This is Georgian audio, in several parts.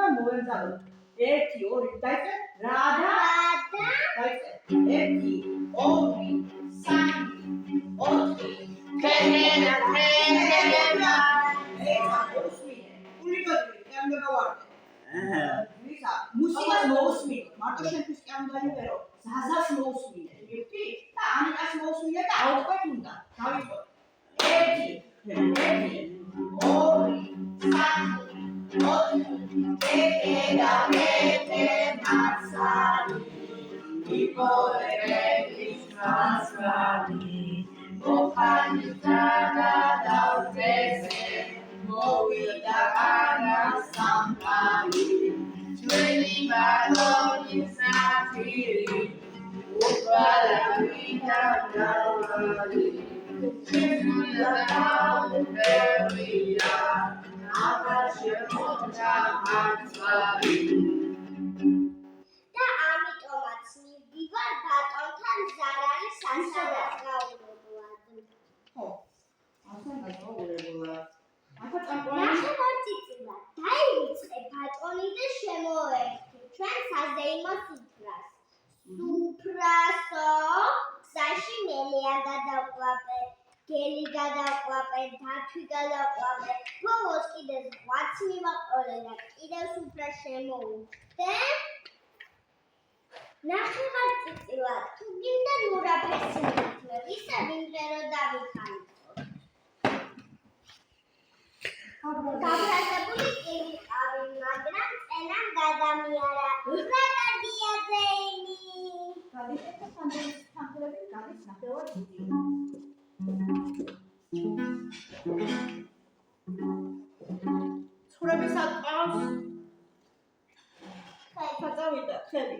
და მოვემზადოთ. 1 2 დაიწყე. რადა. დაიწყე. 1 2 3 4 ქენა მოусმინე. ულიბოდი კი ამ გავარდე. ვისა, მუსიკას მოусმინე. მარტო შენთვის კი ამ დაიბერო. ზაზას მოусმინე. მივხვდი? და ანიკას მოусმინე და აუწყოთ უნდა. დავიწყოთ. 1 2 3 ქენა მასალი იპოლების მასალი მოხანი დადავდეზე მოვიდა კანას სამყარი ჩვენი ბატონის ნახირი უყალავიდა დავარი ჩვენია დაუპერია აბა შემოჭა მაცვარი და ამიტომაც მივდივარ ბატონთან ზარალის სასადასწაულებლად. ხო. ასე გაგაურებულად. ახლა წამყვანი ნახევარწიწილად დაივიწყე ბატონი და შემოერთე ჩვენ საზეიმო სუფრას. სუფრასო, გზაში მელია გადავყვაპე, გელი გადავყვაპე, დათვი გადავყვაპე, ბოლოს კიდე ზღვაც მივაყოლე და კიდევ სუფრა შემოუხდე. ნახევარწიწილად თუ გინდა ნურაფერს მითმე, ვისა ვინმე რო დავიხარისო. გაბრაზებული კი ვიყავი, მაგრამ წენამ გადამიარა. რა კარგია ზეიმი! გადის და სამფლები გადის ნახევარწიწილი. ცხრების ატყავს. საწავიდა ხელი.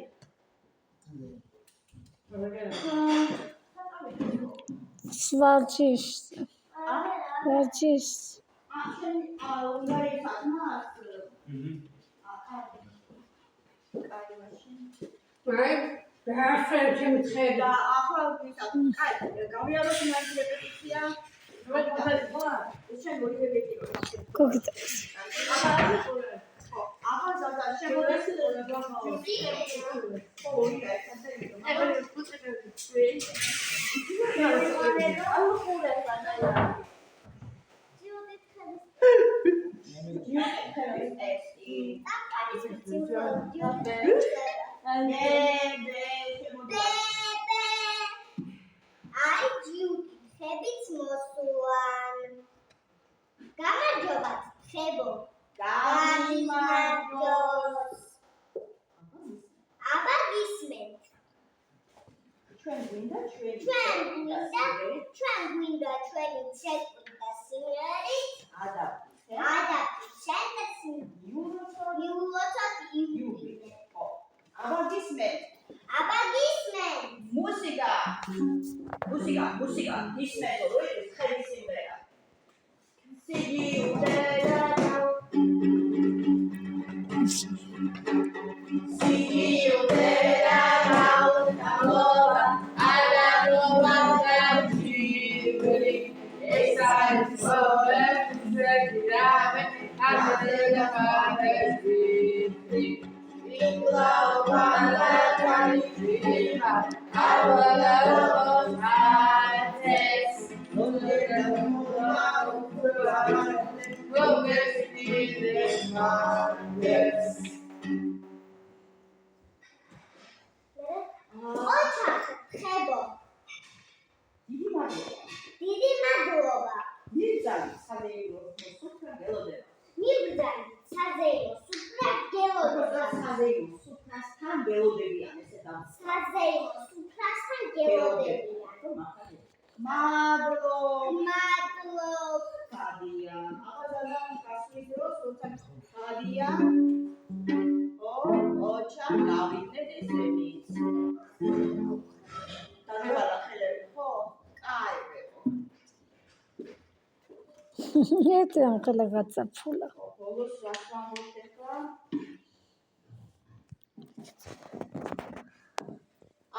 სვარჯიშ ვარჯიშ ახლა უნდა იფანას. Perfect, და ახლა ვისაც კაი გავიაროთ მაგ რეპეტიცია. შენ მოვიდექირო. გოგიტეს ახლა ზადა შემოდეს აი ჯიუტი ხებიც მოსულან. გამარჯობა ხებო. გამარჯოს. აბა გისმენთ. ჩვენ გვინდა ჩვენი ცეკვი და სიმღერით ადაპტირებთ მიულოცოთ იუბილე. აბა გისმენთ. მუსიკა გისმენთ რო ის ხელი სიმღერა. სიგი უდედა ოჩახ ხებო. დიდი მადლობა. მიბძალი საზეიმო სუფრა გელოდება. საზეიმო სუფრასთან გელოდებიან ესე და საზეიმო სუფრასთან გელოდებიან. მადლობა. მადლობა. ახალგაზრდა გასვლის დროს როცა ხადია ოჩა გავიდნენ ესენიც. დაძვალა ხელები ხო? კაი ვეყო. ერთი ამ ხელა გაწაფულა. ბოლოს რას ვამბობთ ახლა?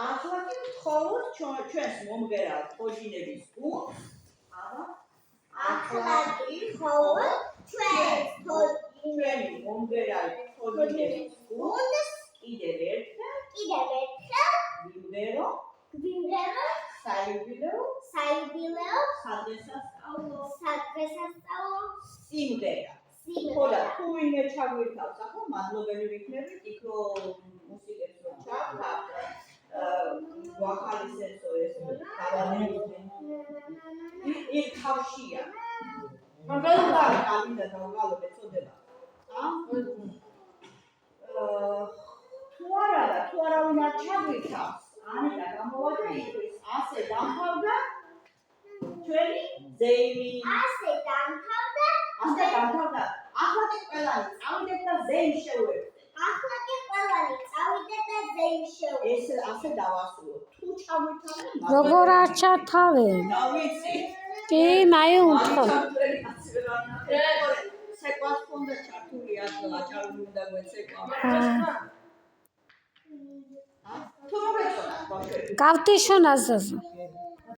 ახლა კი ვთხოვოთ ჩვენს მომღერალ ხოჯინების გუნდს. აბა ახლა კი ვთხოვოთ ჩვენს ჩვენი მომღერალი თოჯინების გუნდს კიდევ ერთხელ ვიმღერო საიუბილეო სადღესასწაულო სიმღერა. ხოდა თუ ვინმე ჩაგვირთავს ახლა მადლობელი ვიქნებით იქ რომ მუსიკებს რომ ჩავხართ ვახალისენსო ეს იქ თავშია მაგალითად გავგალობ ეწოდება თუ არავინ არ ჩაგვირთავს ანიტა გამოვა და იტყვის ასე დამთავრდა ჩვენი ზეიმი ასე დამთავრდა ახლა კი ყველანი წავიდეთ და ზეიმ შევერდეთ ეს ასე დავასრულოთ თუ ჩაგვირთავს როგორ არ ჩართავენ? დავიცი კი, მაი უთხოვ. ცეკვას ხონდა ჩართული ახლა აჭარული უნდა გვეცეკვა თუ მოგეწონა ბავშვები გავტიშონ აზაზე.